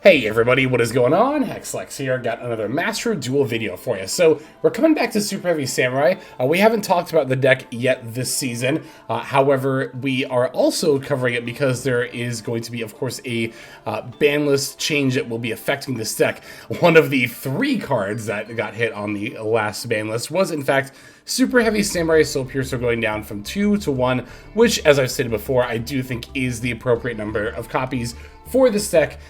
Hey everybody, what is going on? Hexlex here, got another Master Duel video for you. So, we're coming back to Superheavy Samurai. We haven't talked about the deck yet this season. However, we are also covering it because there is going to be, of course, a ban list change that will be affecting this deck. One of the 3 cards that got hit on the last ban list was, in fact, Superheavy Samurai Soul Piercer going down from 2 to 1, which, as I've stated before, I do think is the appropriate number of copies for this deck.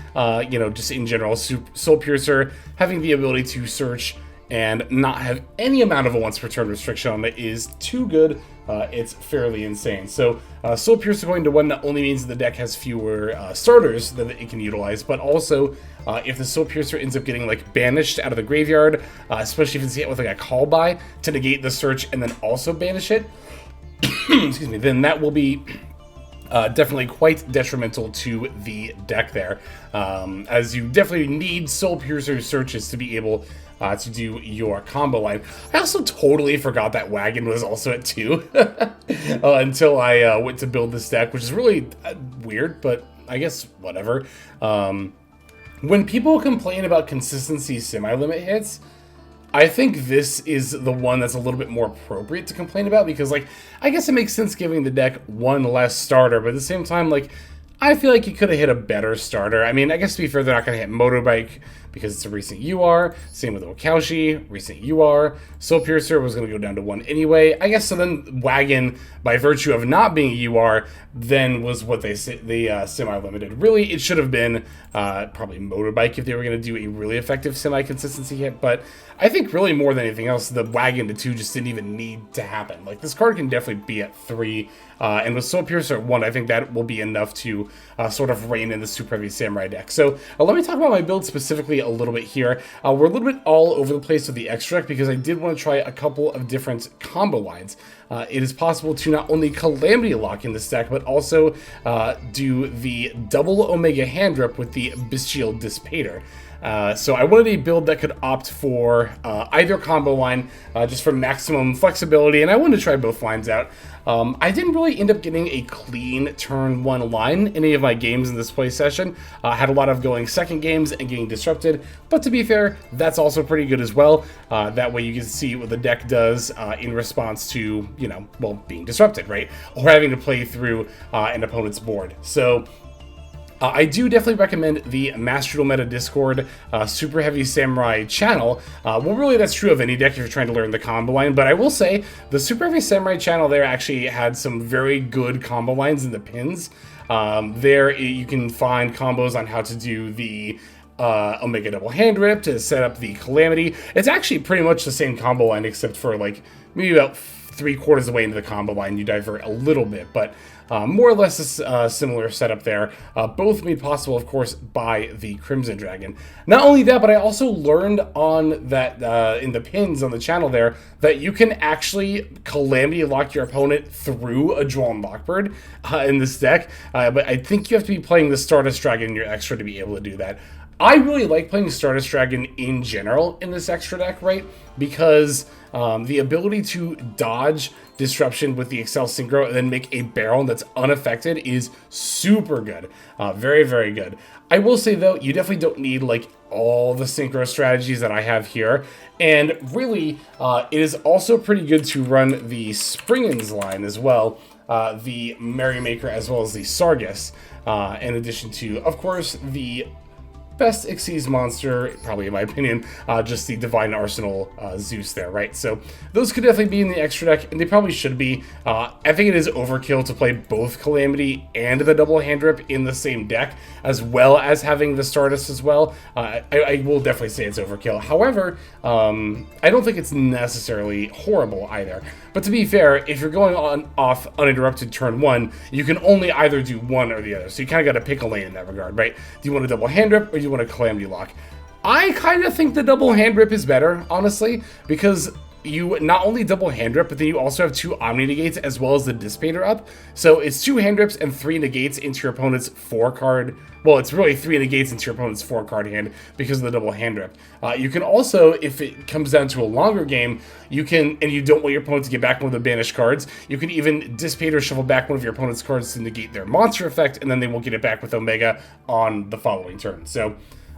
Just in general, Soul Piercer having the ability to search and not have any amount of a once per turn restriction on it is too good. It's fairly insane. So Soul Piercer going to 1 not only means the deck has fewer starters that it can utilize, but also if the Soul Piercer ends up getting like banished out of the graveyard, especially if it's hit with like a call by to negate the search and then also banish it, excuse me, then that will be definitely quite detrimental to the deck there, as you definitely need Soul Piercer searches to be able to do your combo line. I also totally forgot that Wagon was also at 2 until I went to build this deck, which is really weird, but I guess whatever. When people complain about consistency semi-limit hits, I think this is the one that's a little bit more appropriate to complain about because, like, I guess it makes sense giving the deck 1 less starter, but at the same time, like, I feel like you could have hit a better starter. I mean, I guess to be fair, they're not going to hit Motorbike because it's a recent UR. Same with Okaushi, recent UR. Soul Piercer was going to go down to 1 anyway. I guess so then Wagon, by virtue of not being a UR, then was what they semi-limited. Really, it should have been probably Motorbike if they were going to do a really effective semi-consistency hit, but I think really more than anything else, the Wagon to 2 just didn't even need to happen. Like, this card can definitely be at 3, and with Soul Piercer at 1, I think that will be enough to sort of rein in the Superheavy Samurai deck. So let me talk about my build specifically a little bit here. We're a little bit all over the place with the extra deck because I did want to try a couple of different combo lines. It is possible to not only Calamity Lock in this deck, but also do the double Omega Hand Rip with the Bestial Dissipator. So I wanted a build that could opt for either combo line just for maximum flexibility, and I wanted to try both lines out. I didn't really end up getting a clean turn 1 line in any of my games in this play session. I had a lot of going second games and getting disrupted, but to be fair, that's also pretty good as well. That way you can see what the deck does in response to, being disrupted, right? Or having to play through an opponent's board. So I do definitely recommend the Master Duel Meta Discord Superheavy Samurai channel. Well, really, that's true of any deck if you're trying to learn the combo line, but I will say the Superheavy Samurai channel there actually had some very good combo lines in the pins. There you can find combos on how to do the Omega Double Hand Rip to set up the Calamity. It's actually pretty much the same combo line except for like maybe about 3/4 of the way into the combo line you divert a little bit, but more or less a similar setup there. Both made possible, of course, by the Crimson Dragon. Not only that, but I also learned on that in the pins on the channel there that you can actually Calamity Lock your opponent through a Droll and Lockbird in this deck. But I think you have to be playing the Stardust Dragon in your extra to be able to do that. I really like playing Stardust Dragon in general in this extra deck, right? Because the ability to dodge disruption with the Excel Synchro and then make a barrel that's unaffected is super good. Very, very good. I will say, though, you definitely don't need, like, all the Synchro strategies that I have here. And really, it is also pretty good to run the Springens line as well. The Merrymaker as well as the Sargus. In addition to, of course, the best Xyz monster, probably in my opinion, just the Divine Arsenal Zeus there, right? So those could definitely be in the extra deck, and they probably should be. I think it is overkill to play both Calamity and the Double Hand Rip in the same deck, as well as having the Stardust as well. I will definitely say it's overkill. However, I don't think it's necessarily horrible either. But to be fair, if you're going off uninterrupted turn 1, you can only either do one or the other. So you kind of got to pick a lane in that regard, right? Do you want a Double Hand Rip or do you want a Calamity Lock? I kind of think the Double Hand Rip is better, honestly, because you not only double hand rip, but then you also have 2 Omni Negates as well as the Dissipator up. So it's 2 hand rips and 3 negates into your opponent's 4-card. Well, it's really 3 negates into your opponent's 4-card hand because of the double hand rip. You can also, if it comes down to a longer game, you can, and you don't want your opponent to get back one of the banished cards, you can even dissipate or shuffle back one of your opponent's cards to negate their monster effect, and then they will get it back with Omega on the following turn. So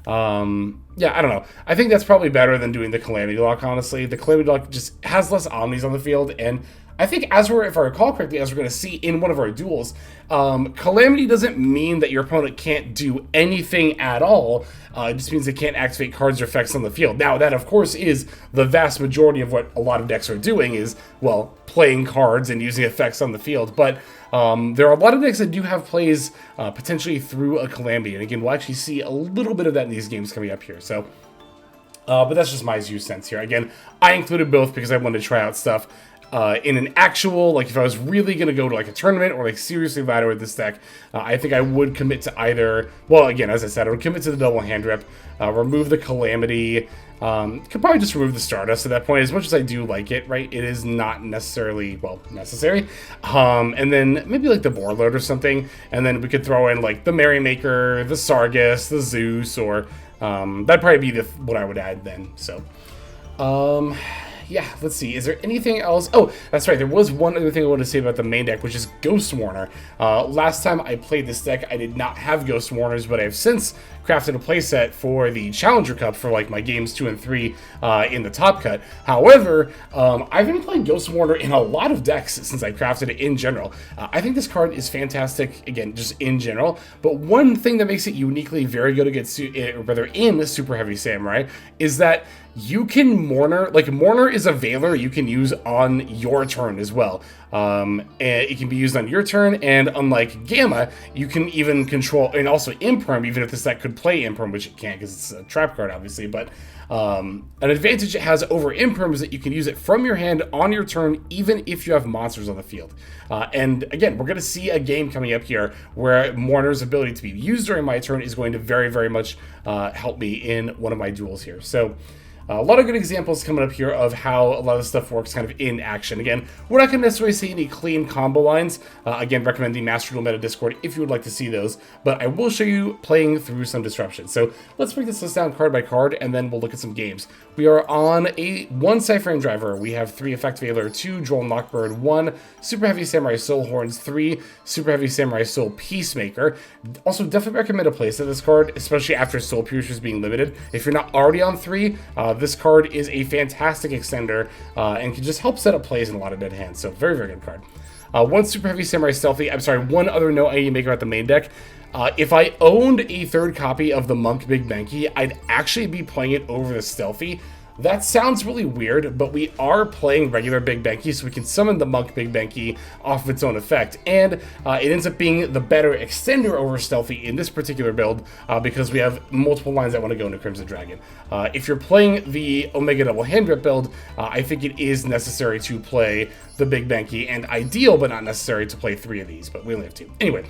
Yeah, I don't know. I think that's probably better than doing the Calamity Lock, honestly. The Calamity Lock just has less omnis on the field, and I think if I recall correctly, as we're going to see in one of our duels, Calamity doesn't mean that your opponent can't do anything at all. It just means they can't activate cards or effects on the field. Now, that, of course, is the vast majority of what a lot of decks are doing is, well, playing cards and using effects on the field. But there are a lot of decks that do have plays potentially through a Calamity. And again, we'll actually see a little bit of that in these games coming up here. So, but that's just my 2 cents here. Again, I included both because I wanted to try out stuff. In an actual, like if I was really going to go to like a tournament or like seriously ladder with this deck, I think I would commit to either, well, again, as I said, I would commit to the double hand rip, remove the Calamity, could probably just remove the Stardust at that point, as much as I do like it, right? It is not necessarily, well, necessary. And then maybe like the Warlord or something, and then we could throw in like the Merrymaker, the Sargus, the Zeus, or that'd probably be what I would add then, so. Yeah, let's see. Is there anything else? Oh, that's right. There was one other thing I wanted to say about the main deck, which is Ghost Warner. Last time I played this deck, I did not have Ghost Warners, but I've since crafted a playset for the Challenger Cup for like my games 2 and 3 in the top cut. However, I've been playing Ghost Warner in a lot of decks since I crafted it in general. I think this card is fantastic, again, just in general. But one thing that makes it uniquely very good against, or rather in the Super Heavy Samurai, is that you can Mourner, like Mourner is a Veiler you can use on your turn as well. And it can be used on your turn, and unlike Gamma, you can even control, and also Imperm, even if this deck could play Imperm, which it can't because it's a trap card, obviously, but an advantage it has over Imperm is that you can use it from your hand on your turn, even if you have monsters on the field. And again, we're going to see a game coming up here where Mourner's ability to be used during my turn is going to very, very much help me in one of my duels here. So, a lot of good examples coming up here of how a lot of stuff works kind of in action. Again, we're not going to necessarily see any clean combo lines. Again, recommend the Master Duel Meta Discord if you would like to see those. But I will show you playing through some disruption. So let's break this list down card by card, and then we'll look at some games. We are on one Cypher Driver. We have 3 Effect Veiler, 2 Droll Knockbird, 1 Super Heavy Samurai Soul Horns, 3 Super Heavy Samurai Soul Peacemaker. Also, definitely recommend a playset of this card, especially after Soul Piercers being limited. If you're not already on 3, this card is a fantastic extender and can just help set up plays in a lot of dead hands. So very, very good card. 1 Super Heavy Samurai Stealthy. I'm sorry, one other note I need to make about the main deck. If I owned a 3rd copy of the Monk Big Banky, I'd actually be playing it over the Stealthy. That sounds really weird, but we are playing regular Big Banky, so we can summon the Monk Big Banky off of its own effect. And it ends up being the better extender over Stealthy in this particular build because we have multiple lines that want to go into Crimson Dragon. If you're playing the Omega Double Hand Rip build, I think it is necessary to play the Big Banky, and ideal, but not necessary to play 3 of these, but we only have 2. Anyway,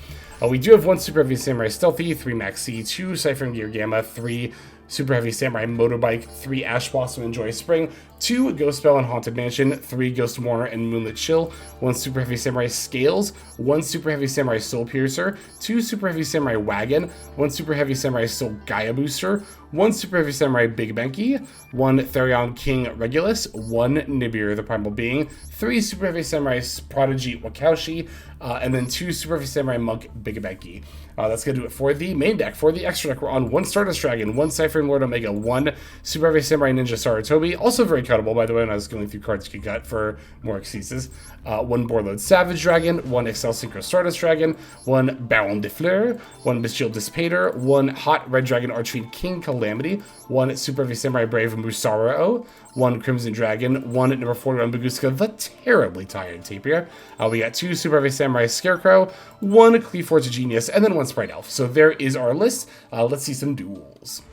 we do have 1 Super Heavy Samurai Stealthy, 3 Max C, 2 Cypher Gear Gamma, 3 Super Heavy Samurai Motorbike, 3 Ash Blossom and Joy Spring, 2 Ghost Bell and Haunted Mansion, 3 Ghost Warner and Moonlit Chill, 1 Super Heavy Samurai Scales, 1 Super Heavy Samurai Soul Piercer, 2 Super Heavy Samurai Wagon, 1 Super Heavy Samurai Soul Gaia Booster, 1 Super Heavy Samurai Big Banky, 1 Therion King Regulus, 1 Nibiru the Primal Being, 3 Super Heavy Samurai Prodigy Wakaushi, and then 2 Super Heavy Samurai Monk Big Banky. That's going to do it for the main deck. For the extra deck, we're on 1 Stardust Dragon, 1 Cypher Lord Omega, 1 Super Heavy Samurai Ninja Saratobi, also very cuttable, by the way, when I was going through cards you could cut for more exceeds. 1 Borload Savage Dragon, 1 Excel Synchro Stardust Dragon, 1 Baron de Fleur, 1 Bestial Dissipator, 1 Hot Red Dragon Archfiend King Calamity, 1 Super Heavy Samurai Brave Musarao, 1 Crimson Dragon, 1 number 41 Baguska, the terribly tired Tapir. We got 2 Super Heavy Samurai Scarecrow, 1 Cleaforge Genius, and then 1 Sprite Elf. So there is our list. Let's see some duels.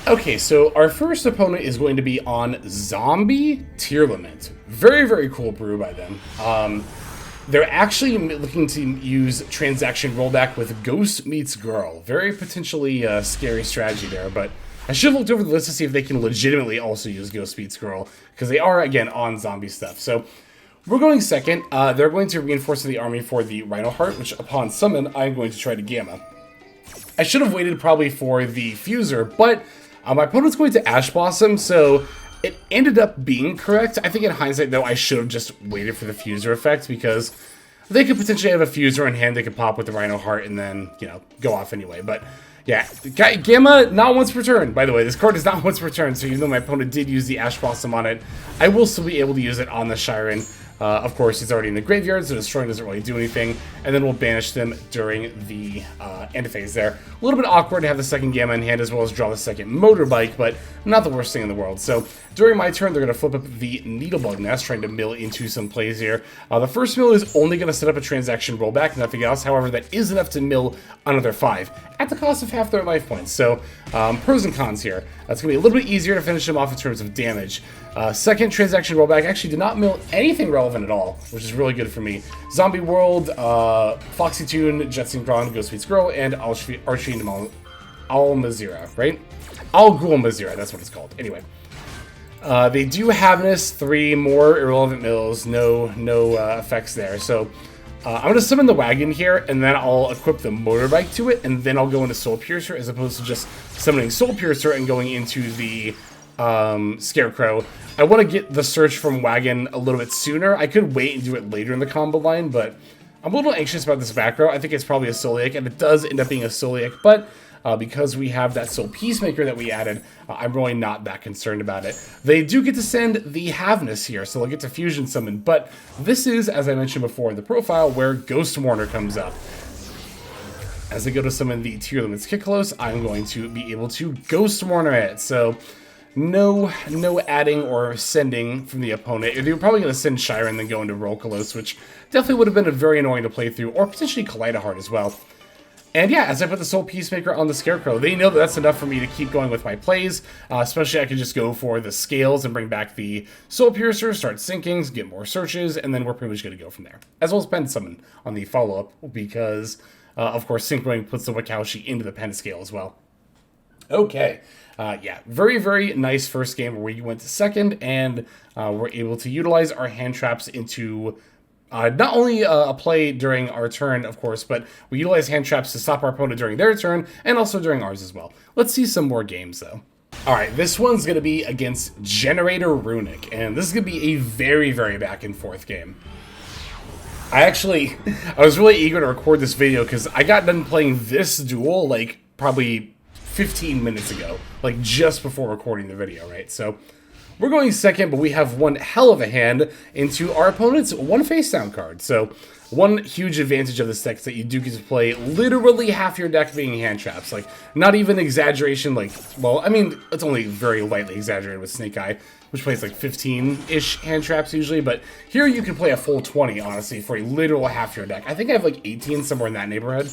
Okay, so our first opponent is going to be on Zombie Tearlament. Very, very cool brew by them. They're actually looking to use transaction rollback with Ghost Meets Girl. Very potentially scary strategy there, but I should have looked over the list to see if they can legitimately also use Ghost Meets Girl, because they are, again, on zombie stuff. So we're going second. They're going to reinforce the army for the Rhino Heart, which upon summon, I'm going to try to Gamma. I should have waited probably for the Fuser, but my opponent's going to Ash Blossom, so it ended up being correct. I think in hindsight, though, I should have just waited for the Fuser effect, because they could potentially have a Fuser in hand they could pop with the Rhino Heart and then, you know, go off anyway. But Yeah, Gamma, not once per turn, by the way. This card is not once per turn, so even though my opponent did use the Ash Blossom on it, I will still be able to use it on the Shiren. Of course, he's already in the graveyard, so destroying doesn't really do anything. And then we'll banish them during the end phase there. A little bit awkward to have the second Gamma in hand as well as draw the second Motorbike, but not the worst thing in the world. So during my turn, they're going to flip up the Needlebug Nest, trying to mill into some plays here. The first mill is only going to set up a transaction rollback, nothing else. However, that is enough to mill another 5 at the cost of half their life points. So pros and cons here. It's going to be a little bit easier to finish them off in terms of damage. Second transaction rollback actually did not mill anything relevant at all, which is really good for me. Zombie World, Foxy Toon, Jet Synchron, Ghost Meets Girl, and Archie Almazira, right? Almazira, that's what it's called. Anyway. They do have this 3 more irrelevant mills, no effects there. So I'm going to summon the wagon here, and then I'll equip the motorbike to it, and then I'll go into Soul Piercer as opposed to just summoning Soul Piercer and going into the Scarecrow. I want to get the search from wagon a little bit sooner. I could wait and do it later in the combo line, but I'm a little anxious about this back row. I think it's probably a Soliac, and it does end up being a Soliac, but because we have that Soul Peacemaker that we added, I'm really not that concerned about it. They do get to send the Havness here, so they'll get to Fusion Summon, but this is, as I mentioned before in the profile, where Ghost Warner comes up. As I go to summon the Tier Limits Kiklos, I'm going to be able to Ghost Warner it, so no adding or sending from the opponent. They were probably going to send Shiren and then go into Rokalos, which definitely would have been very annoying to play through, or potentially Kaleidoheart as well. And yeah, as I put the Soul Peacemaker on the Scarecrow, they know that that's enough for me to keep going with my plays. Especially I can just go for the scales and bring back the Soul Piercer, start sinking, get more searches, and then we're pretty much going to go from there. As well as Pen Summon on the follow-up, because, of course, Synchroing puts the Wakaushi into the Pen Scale as well. Okay. Yeah, very nice first game where we went to second, and we're able to utilize our hand traps into not only a play during our turn, of course, but we utilize hand traps to stop our opponent during their turn, and also during ours as well. Let's see some more games, though. Alright, this one's going to be against Generator Runic, and this is going to be a very back and forth game. I was really eager to record this video because I got done playing this duel, like, probably 15 minutes ago, like, just before recording the video, right? So we're going second, but we have one hell of a hand into our opponent's one face down card. So one huge advantage of this deck is that you do get to play literally half your deck being hand traps. Like, not even exaggeration, like, well, I mean, it's only very lightly exaggerated with Snake Eye, which plays like 15-ish hand traps usually, but here you can play a full 20, honestly, for a literal half your deck. I think I have like 18, somewhere in that neighborhood.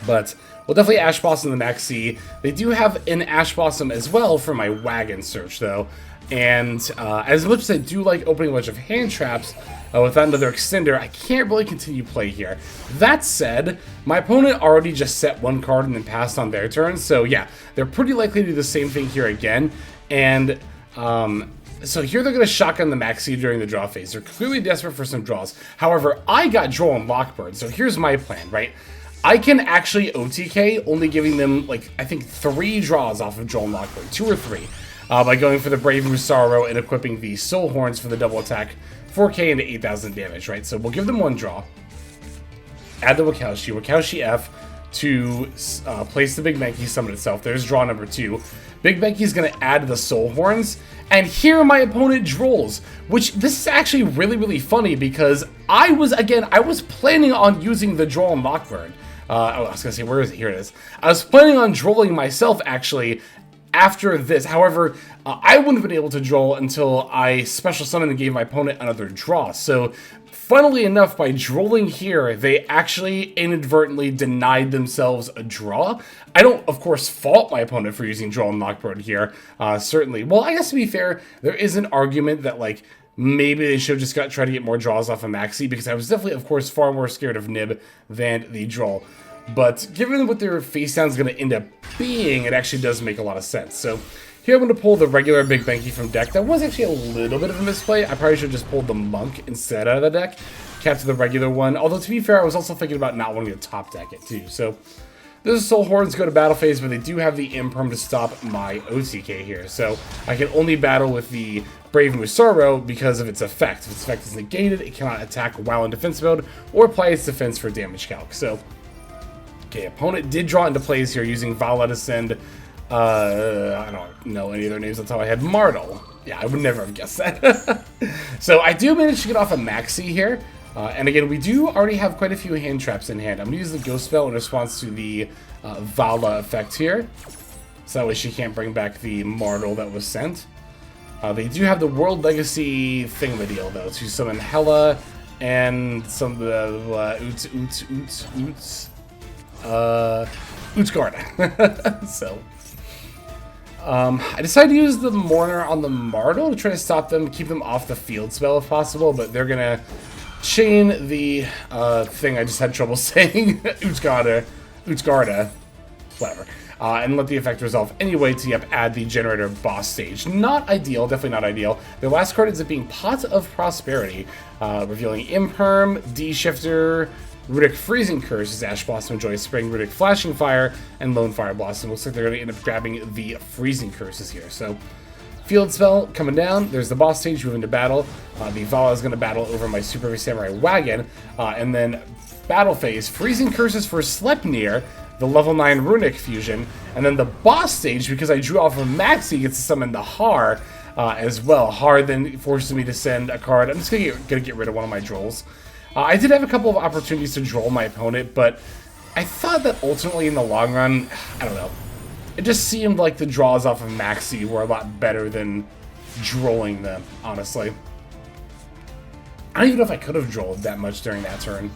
But we'll definitely Ash Blossom the Maxi. They do have an Ash Blossom as well for my wagon search, though. And as much as I do like opening a bunch of hand traps without another extender, I can't really continue play here. That said, my opponent already just set one card and then passed on their turn. So yeah, they're pretty likely to do the same thing here again. And so here they're going to shotgun the Maxi during the draw phase. They're clearly desperate for some draws. However, I got Droll and Lockbird. So here's my plan, right? I can actually OTK, only giving them, like, I think 3 draws off of Droll and Lockbird, 2 or 3, by going for the Brave Musaro and equipping the Soul Horns for the double attack, 4k into 8,000 damage, right? So we'll give them 1 draw, add the Wakaushi F to place the Big Mankey summon itself. There's draw number 2. Big Mankey's going to add the Soul Horns, and here my opponent drolls, which this is actually really funny because I was planning on using the Droll and Lockbird. I was going to say, where is it? Here it is. I was planning on drolling myself, actually, after this. However, I wouldn't have been able to droll until I special summoned and gave my opponent another draw. So, funnily enough, by drolling here, they actually inadvertently denied themselves a draw. I don't, of course, fault my opponent for using Droll and Lockbird here, certainly. Well, I guess to be fair, there is an argument that, like, maybe they should have just tried to get more draws off of Maxi, because I was definitely, of course, far more scared of Nib than the Droll. But given what their face down is going to end up being, it actually does make a lot of sense. So here I'm going to pull the regular Big Banky from deck. That was actually a little bit of a misplay. I probably should have just pulled the Monk instead out of the deck, kept the regular one. Although, to be fair, I was also thinking about not wanting to top deck it, too. So this is Soul Horns go to battle phase, but they do have the Imperm to stop my OTK here. So I can only battle with the Brave Musaro because of its effect. If its effect is negated, it cannot attack while in defense mode or apply its defense for damage calc. So Okay, opponent did draw into plays here using Vala to send, I don't know any other names, that's how I had Martel. Yeah, I would never have guessed that. So I do manage to get off a Maxi here. And again, we do already have quite a few hand traps in hand. I'm going to use the Ghost Spell in response to the Vala effect here. So that way she can't bring back the Martel that was sent. They do have the World Legacy thingamadeal, though, to summon Hela and some of the Utsgarda. So, I decided to use the Mourner on the Martel to try to stop them, keep them off the field spell if possible, but they're going to chain the thing I just had trouble saying, Utsgarda, whatever. And let the effect resolve anyway to add the generator boss stage. Not ideal, definitely not ideal. The last card ends up being Pot of Prosperity, revealing Imperm, D-Shifter, Runic Freezing Curse is Ash Blossom, Joyous Spring, Runic Flashing Fire, and Lone Fire Blossom. Looks like they're going to end up grabbing the Freezing Curses here. So, field spell coming down. There's the boss stage, moving to battle. The Vala is going to battle over my Super Heavy Samurai wagon. And then battle phase, Freezing Curses for Sleipnir, the level 9 Runic Fusion, and then the boss stage, because I drew off of Maxi, gets to summon the Har as well. Har then forces me to send a card. I'm just going to get rid of one of my Drolls. I did have a couple of opportunities to Droll my opponent, but I thought that ultimately in the long run, I don't know, it just seemed like the draws off of Maxi were a lot better than Drolling them, honestly. I don't even know if I could have Drolled that much during that turn.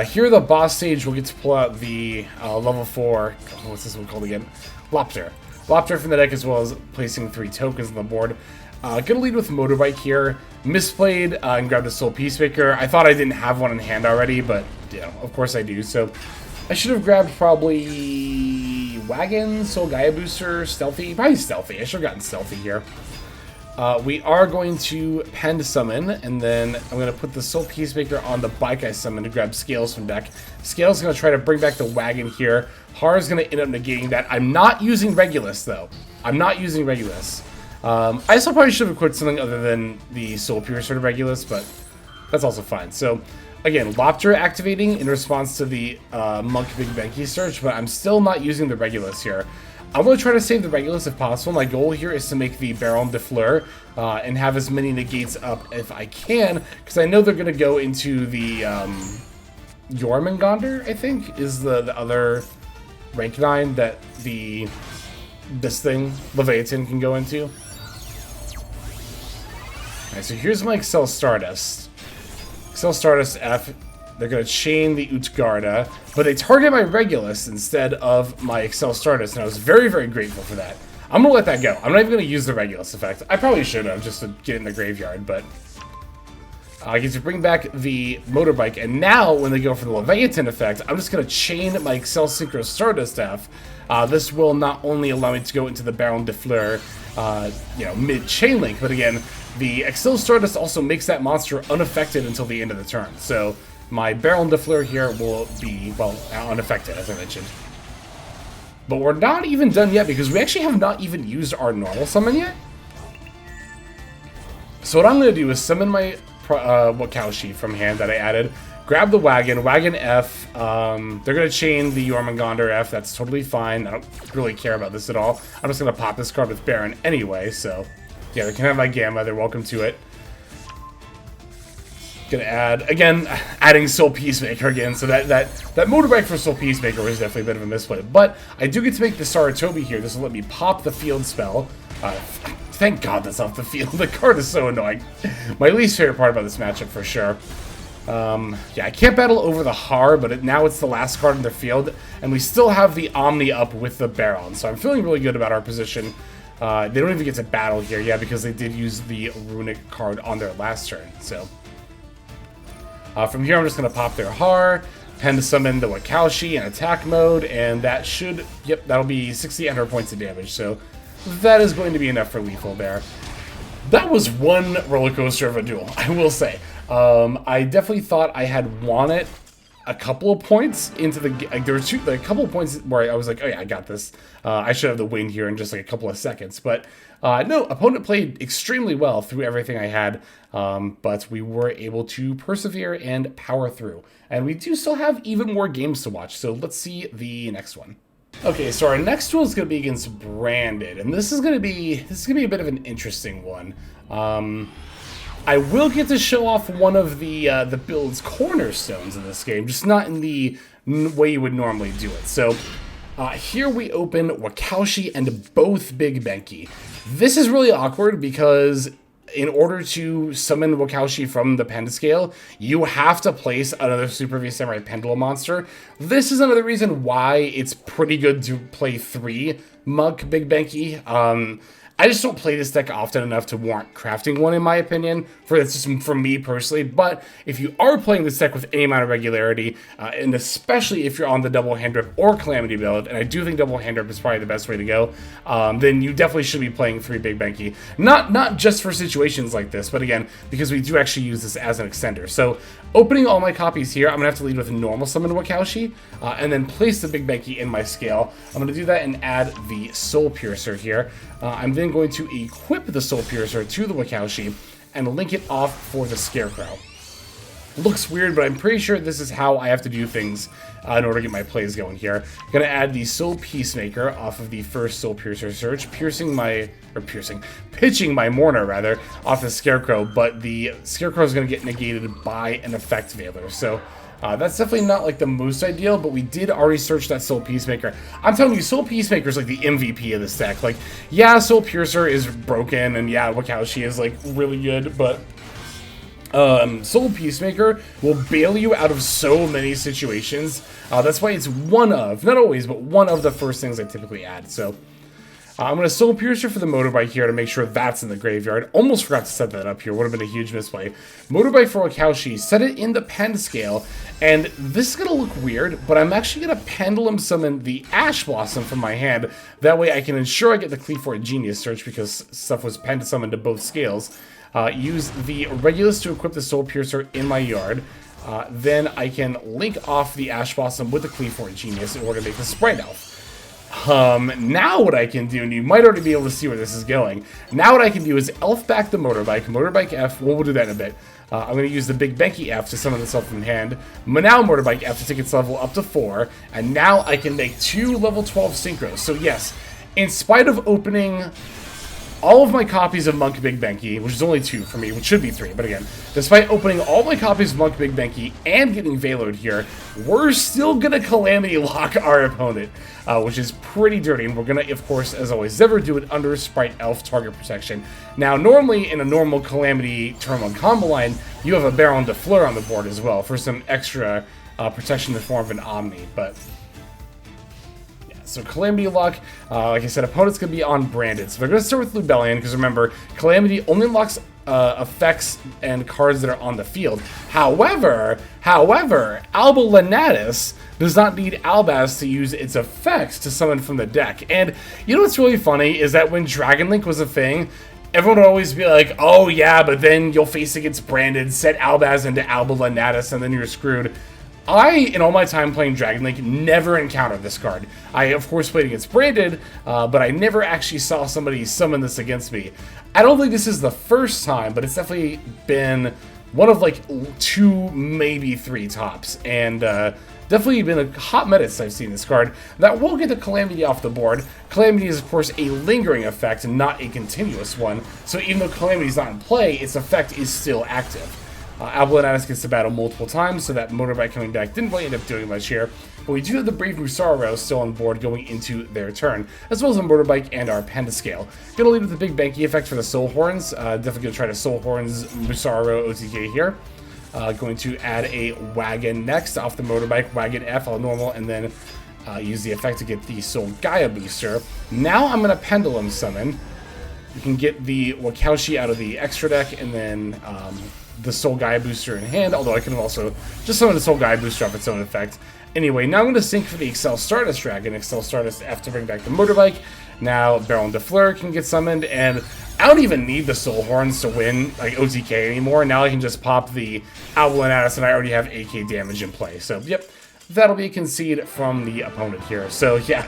Here, the boss stage, we'll get to pull out the level 4, what's this one called again? Lopter. Lopter from the deck, as well as placing 3 tokens on the board. Gonna lead with Motorbike here. Misplayed and grabbed a Soul Peacemaker. I thought I didn't have one in hand already, but, you know, of course I do. So, I should have grabbed probably Wagon, Soul Gaia Booster, Stealthy. Probably Stealthy. I should have gotten Stealthy here. We are going to Pen Summon, and then I'm going to put the Soul Peacemaker on the bike I summoned to grab Scales from deck. Scales is going to try to bring back the Wagon here. Har is going to end up negating that. I'm not using Regulus, though. I'm not using Regulus. I also probably should have equipped something other than the Soul Piercer to Regulus, but that's also fine. So, again, Lopter activating in response to the Monk Big Benki search, but I'm still not using the Regulus here. I'm going to try to save the Regulus if possible. My goal here is to make the Baron de Fleur and have as many negates up if I can, because I know they're going to go into the Jormungandr, I think, is the other rank 9 that this thing, Leviathan, can go into. Alright, so here's my Excel Stardust. Excel Stardust F. They're going to chain the Utsgarda, but they target my Regulus instead of my Excel Stardust, and I was very, very grateful for that. I'm going to let that go. I'm not even going to use the Regulus effect. I probably should have, just to get in the graveyard, but I get to bring back the Motorbike, and now when they go for the Leviathan effect, I'm just going to chain my Excel Synchro Stardust F. This will not only allow me to go into the Baron de Fleur, mid-chain link, but again, the Excel Stardust also makes that monster unaffected until the end of the turn. So my Baron de Fleur here will be, well, unaffected, as I mentioned. But we're not even done yet, because we actually have not even used our normal summon yet. So what I'm going to do is summon my Wakaushi from hand that I added, grab the Wagon F, they're going to chain the Jormungandr F, that's totally fine, I don't really care about this at all. I'm just going to pop this card with Baron anyway, so yeah, they can have my Gamma, they're welcome to it. Gonna add, again, adding Soul Peacemaker again, so that Motorbike for Soul Peacemaker was definitely a bit of a misplay. But I do get to make the Saratobi here. This will let me pop the field spell. Thank God that's off the field. The card is so annoying. My least favorite part about this matchup for sure. Yeah, I can't battle over the Har, but now it's the last card in their field, and we still have the Omni up with the Baron, so I'm feeling really good about our position. They don't even get to battle here, yeah, because they did use the Runic card on their last turn, so. From here, I'm just going to pop their Har, Pen to summon the Wakaushi in attack mode, and that should, yep, that'll be 6,800 points of damage, so that is going to be enough for lethal there. That was one roller coaster of a duel, I will say. I definitely thought I had won it a couple of points into the, like, there were a couple of points where I was like, oh yeah, I got this. I should have the win here in just like a couple of seconds. But no, opponent played extremely well through everything I had. But we were able to persevere and power through. And we do still have even more games to watch. So let's see the next one. Okay, so our next duel is going to be against Branded, and this is going to be a bit of an interesting one. I will get to show off one of the build's cornerstones in this game, just not in the way you would normally do it. So here we open Wakaushi and both Big Benki. This is really awkward because in order to summon Wakaushi from the Pentascale, you have to place another Superheavy Samurai Pendulum monster. This is another reason why it's pretty good to play 3 Monk Big Benki. I just don't play this deck often enough to warrant crafting one, in my opinion, for me personally. But if you are playing this deck with any amount of regularity, and especially if you're on the double hand rip or Calamity build, and I do think double hand rip is probably the best way to go, then you definitely should be playing 3 Big Benki. Not just for situations like this, but again, because we do actually use this as an extender. So opening all my copies here, I'm going to have to lead with normal summon Wakaushi, and then place the Big Benki in my scale. I'm going to do that and add the Soul Piercer here. I'm then going to equip the Soul Piercer to the Wakaushi and link it off for the Scarecrow. Looks weird, but I'm pretty sure this is how I have to do things in order to get my plays going here. I'm going to add the Soul Peacemaker off of the first Soul Piercer search, pitching my Mourner, rather, off the Scarecrow, but the Scarecrow is going to get negated by an Effect Veiler. So that's definitely not like the most ideal, but we did already search that Soul Peacemaker. I'm telling you, Soul Peacemaker is like the MVP of this deck. Like, yeah, Soul Piercer is broken, and yeah, Wakaushi is like really good, but Soul Peacemaker will bail you out of so many situations. That's why it's one of, not always, but one of the first things I typically add. So I'm going to Soul Piercer for the Motorbike here to make sure that's in the graveyard. Almost forgot to set that up here. Would have been a huge misplay. Motorbike for Wakaushi. Set it in the Pentascale. And this is going to look weird, but I'm actually going to Pendulum summon the Ash Blossom from my hand. That way I can ensure I get the Cleaforte Genius search because stuff was Penta summoned to both scales. Use the Regulus to equip the Soul Piercer in my yard. Then I can link off the Ash Blossom with the Cleaforte Genius in order to make the Sprite Elf. Now what I can do, and you might already be able to see where this is going, now what I can do is Elf back the Motorbike, Motorbike F, we'll do that in a bit. I'm going to use the Big Benki F to summon itself from hand, now Motorbike F to take its level up to 4, and now I can make 2 level 12 Synchros. So yes, in spite of opening all of my copies of Monk Big Benki, which is only 2 for me, which should be 3, but again, despite opening all my copies of Monk Big Benki and getting Veiloed here, we're still gonna Calamity Lock our opponent, which is pretty dirty, and we're gonna, of course, as always, never do it under Sprite Elf target protection. Now, normally, in a normal Calamity turn 1 combo line, you have a Baron de Fleur on the board as well, for some extra protection in the form of an Omni, but so Calamity Lock, like I said, opponent's going to be on Branded. So they're going to start with Lubellion, because remember, Calamity only locks effects and cards that are on the field. However, Alba Lenatus does not need Albaz to use its effects to summon from the deck. And you know what's really funny is that when Dragon Link was a thing, everyone would always be like, oh yeah, but then you'll face against Branded, set Albaz into Alba Lenatus, and then you're screwed. I, in all my time playing Dragon Link, never encountered this card. I, of course, played against Branded, but I never actually saw somebody summon this against me. I don't think this is the first time, but it's definitely been one of, like, 2, maybe 3 tops. And definitely been a hot meta since I've seen this card. That will get the Calamity off the board. Calamity is, of course, a lingering effect and not a continuous one. So even though Calamity is not in play, its effect is still active. Alba Lenatus gets to battle multiple times, so that Motorbike coming back didn't really end up doing much here. But we do have the Brave Musaro still on board going into their turn, as well as a Motorbike and our Pentascale. Gonna lead with the Big Benki effect for the Soul Horns. Definitely gonna try to Soul Horns Musaro OTK here. Going to add a Wagon next off the Motorbike, Wagon F on normal, and then use the effect to get the Soul Gaia booster. Now I'm gonna Pendulum Summon. You can get the Wakaushi out of the extra deck, and then the Soul Gaia booster in hand, although I can also just summon the Soul Gaia booster off its own effect. Anyway, now I'm going to sync for the Excel Stardust Dragon, Excel Stardust F to bring back the Motorbike. Now Baron de Fleur can get summoned, and don't even need the Soul Horns to win like OTK anymore. Now I can just pop the Owlinatus and I already have AK damage in play. So, yep. That'll be a concede from the opponent here. So, yeah.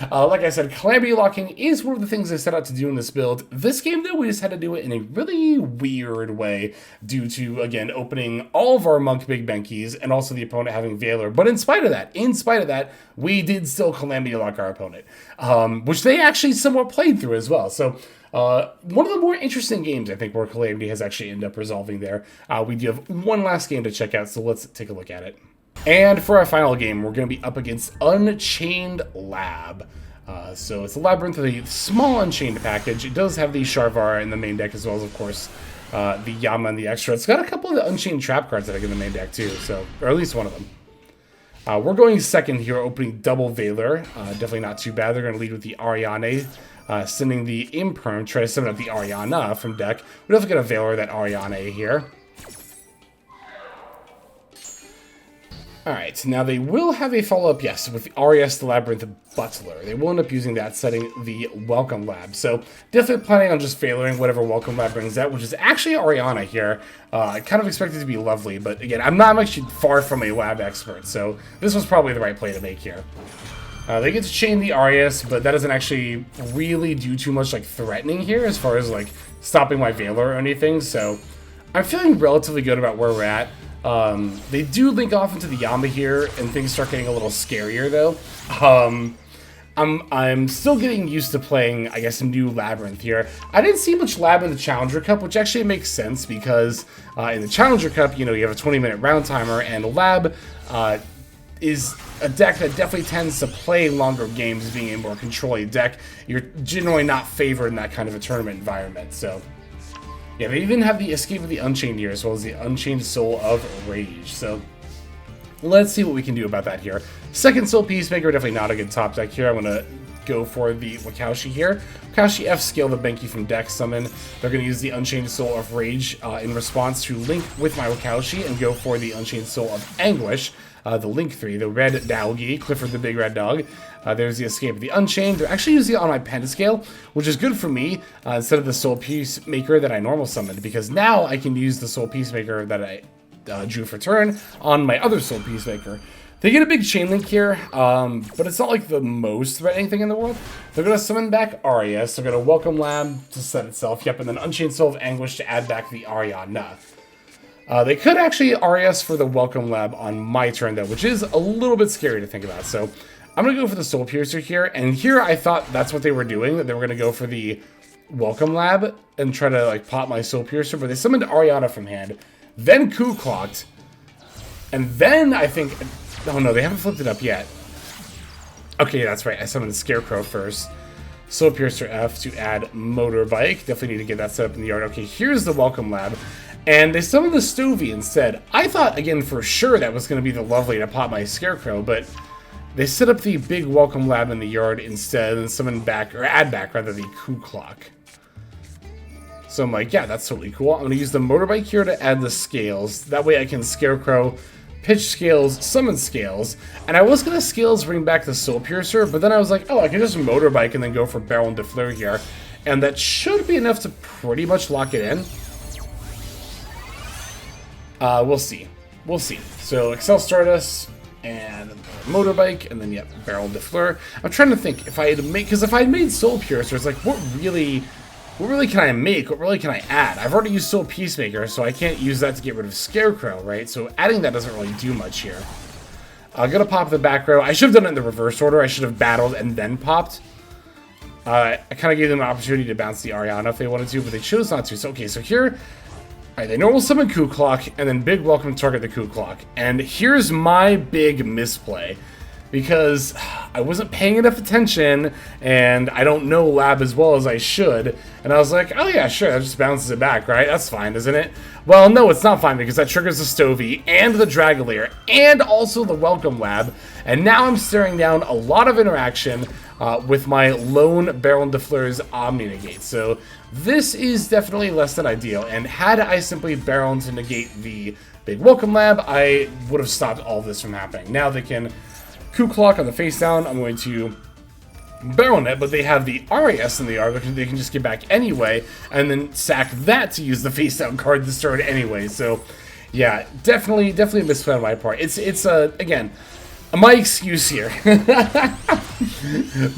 Like I said, Calamity Locking is one of the things I set out to do in this build. This game, though, we just had to do it in a really weird way due to, again, opening all of our Monk Big Benkies and also the opponent having Valor. But in spite of that, we did still Calamity Lock our opponent, which they actually somewhat played through as well. So, one of the more interesting games, I think, where Calamity has actually ended up resolving there. We do have one last game to check out, so let's take a look at it. And for our final game, we're going to be up against Unchained Lab. So it's a Labyrinth with a small Unchained package. It does have the Sharvar in the main deck as well as, of course, the Yama and the extra. It's got a couple of the Unchained trap cards that I get in the main deck too, so, or at least one of them. We're going second here, opening double Valor. Definitely not too bad. They're going to lead with the Ariane, sending the Imperm, try to summon up the Ariana from deck. We definitely get a Valor that Ariane here. Alright, now they will have a follow-up, yes, with the RES, the Labyrinth Butler. They will end up using that, setting the Welcome Lab. So, definitely planning on just failing whatever Welcome Lab brings out, which is actually Ariana here. I kind of expect it to be lovely, but again, I'm actually far from a lab expert, so this was probably the right play to make here. They get to chain the RES, but that doesn't actually really do too much, like, threatening here as far as, like, stopping my Valor or anything, so I'm feeling relatively good about where we're at. They do link off into the Yama here, and things start getting a little scarier, though. I'm still getting used to playing, I guess, a new Labyrinth here. I didn't see much Lab in the Challenger Cup, which actually makes sense, because in the Challenger Cup, you know, you have a 20-minute round timer, and Lab is a deck that definitely tends to play longer games, being a more controlling deck. You're generally not favored in that kind of a tournament environment, so... Yeah, they even have the Escape of the Unchained here, as well as the Unchained Soul of Rage. So, let's see what we can do about that here. Second Soul Peacemaker, definitely not a good top deck here. I'm going to go for the Wakaushi here. Wakaushi F-scale the Benki from deck summon. They're going to use the Unchained Soul of Rage in response to link with my Wakaushi and go for the Unchained Soul of Anguish. The Link 3, the Red Doggy, Clifford the Big Red Dog. There's the Escape of the Unchained. They're actually using it on my Pentascale, which is good for me, instead of the Soul Peacemaker that I normal summoned, because now I can use the Soul Peacemaker that I drew for turn on my other Soul Peacemaker. They get a big chain link here, but it's not like the most threatening thing in the world. They're going to summon back Arias. They're going to Welcome Lab to set itself. Yep, and then Unchained Soul of Anguish to add back the Ariana. They could actually RES for the Welcome Lab on my turn, though, which is a little bit scary to think about. So I'm going to go for the Soul Piercer here. And here I thought that's what they were doing, that they were going to go for the Welcome Lab and try to, like, pop my Soul Piercer. But they summoned Ariana from hand, then Coup Clocked, and then I think... Oh, no, they haven't flipped it up yet. Okay, that's right. I summoned the Scarecrow first. Soul Piercer F to add Motorbike. Definitely need to get that set up in the yard. Okay, here's the Welcome Lab. And they summoned the Stovey instead. I thought, again, for sure that was going to be the Lovely to pop my Scarecrow, but they set up the big Welcome Lab in the yard instead and summon back, or add back, rather, the Coup Clock. So I'm like, yeah, that's totally cool. I'm going to use the Motorbike here to add the Scales. That way I can Scarecrow, pitch Scales, summon Scales. And I was going to Scales bring back the Soul Piercer, but then I was like, oh, I can just Motorbike and then go for Barrel and Defleur here. And that should be enough to pretty much lock it in. We'll see. We'll see. So, Excel Stardust and Motorbike, and then, yep, Barrel Defleur. I'm trying to think if I had made, because if I had made Soul Piercer, it's like, what really can I make? What really can I add? I've already used Soul Peacemaker, so I can't use that to get rid of Scarecrow, right? So, adding that doesn't really do much here. I'm gonna pop the back row. I should have done it in the reverse order. I should have battled and then popped. I kind of gave them an opportunity to bounce the Ariana if they wanted to, but they chose not to. So, okay, so here... Alright, they normal summon Coup Clock, and then big welcome to target the Coup Clock. And here's my big misplay, because I wasn't paying enough attention, and I don't know Lab as well as I should. And I was like, oh yeah, sure, that just bounces it back, right? That's fine, isn't it? Well, no, it's not fine, because that triggers the Stovey, and the Dragolier, and also the Welcome Lab. And now I'm staring down a lot of interaction with my lone Barrel Defleur's Omni Negate. So this is definitely less than ideal, and had I simply Barrel to negate the big Welcome Lab, I would have stopped all this from happening. Now they can Coup Clock on the face down. I'm going to Baronet, but they have the RAS in the R, because they can just get back anyway, and then sack that to use the face-down card this turn anyway. So, yeah, definitely a misplay on my part. It's again, my excuse here.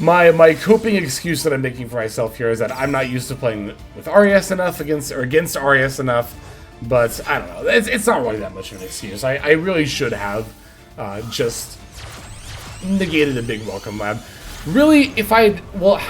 my coping excuse that I'm making for myself here is that I'm not used to playing with RAS enough against RAS enough. But I don't know. It's not really that much of an excuse. I really should have just negated a big welcome lab. Really, if I, well,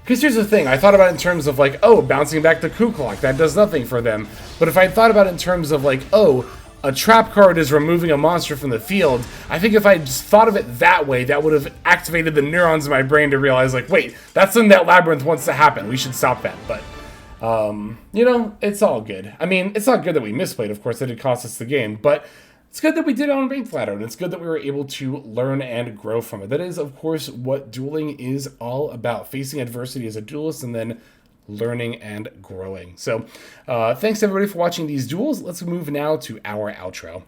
because here's the thing. I thought about it in terms of like, oh, bouncing back the Coup Clock, that does nothing for them. But if I thought about it in terms of like, oh, a trap card is removing a monster from the field, I think if I just thought of it that way, that would have activated the neurons in my brain to realize like, wait, that's something that Labyrinth wants to happen. We should stop that. But you know, it's all good. I mean, it's not good that we misplayed, of course, that it cost us the game, but it's good that we did it on Ranked Ladder, and it's good that we were able to learn and grow from it. That is, of course, what dueling is all about. Facing adversity as a duelist and then learning and growing. So, thanks everybody for watching these duels. Let's move now to our outro.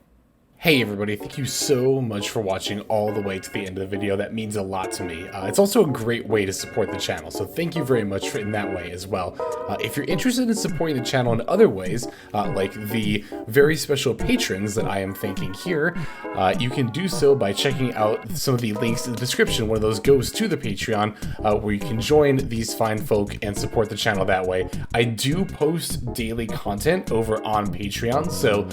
Hey everybody, thank you so much for watching all the way to the end of the video. That means a lot to me. It's also a great way to support the channel, so thank you very much in that way as well. If you're interested in supporting the channel in other ways, like the very special patrons that I am thanking here, you can do so by checking out some of the links in the description. One of those goes to the Patreon, where you can join these fine folk and support the channel that way. I do post daily content over on Patreon, so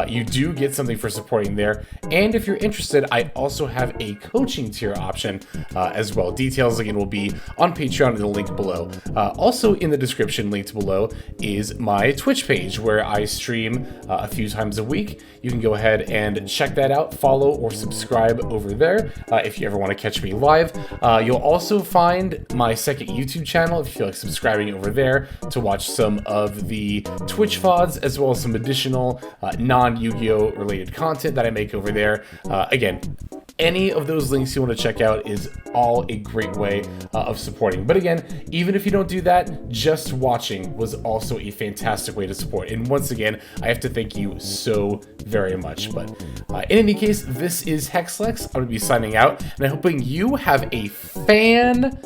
you do get something for supporting there. And if you're interested, I also have a coaching tier option as well. Details again will be on Patreon in the link below. Also in the description linked below is my Twitch page where I stream a few times a week. You can go ahead and check that out, follow or subscribe over there if you ever want to catch me live. You'll also find my second YouTube channel if you feel like subscribing over there to watch some of the Twitch VODs as well as some additional non-Yu-Gi-Oh related content that I make over there. Again, any of those links you want to check out is all a great way of supporting. But again, even if you don't do that, just watching was also a fantastic way to support. And once again, I have to thank you so very much. But in any case, this is Hexlex. I'm going to be signing out, and I'm hoping you have a fantastic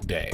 day.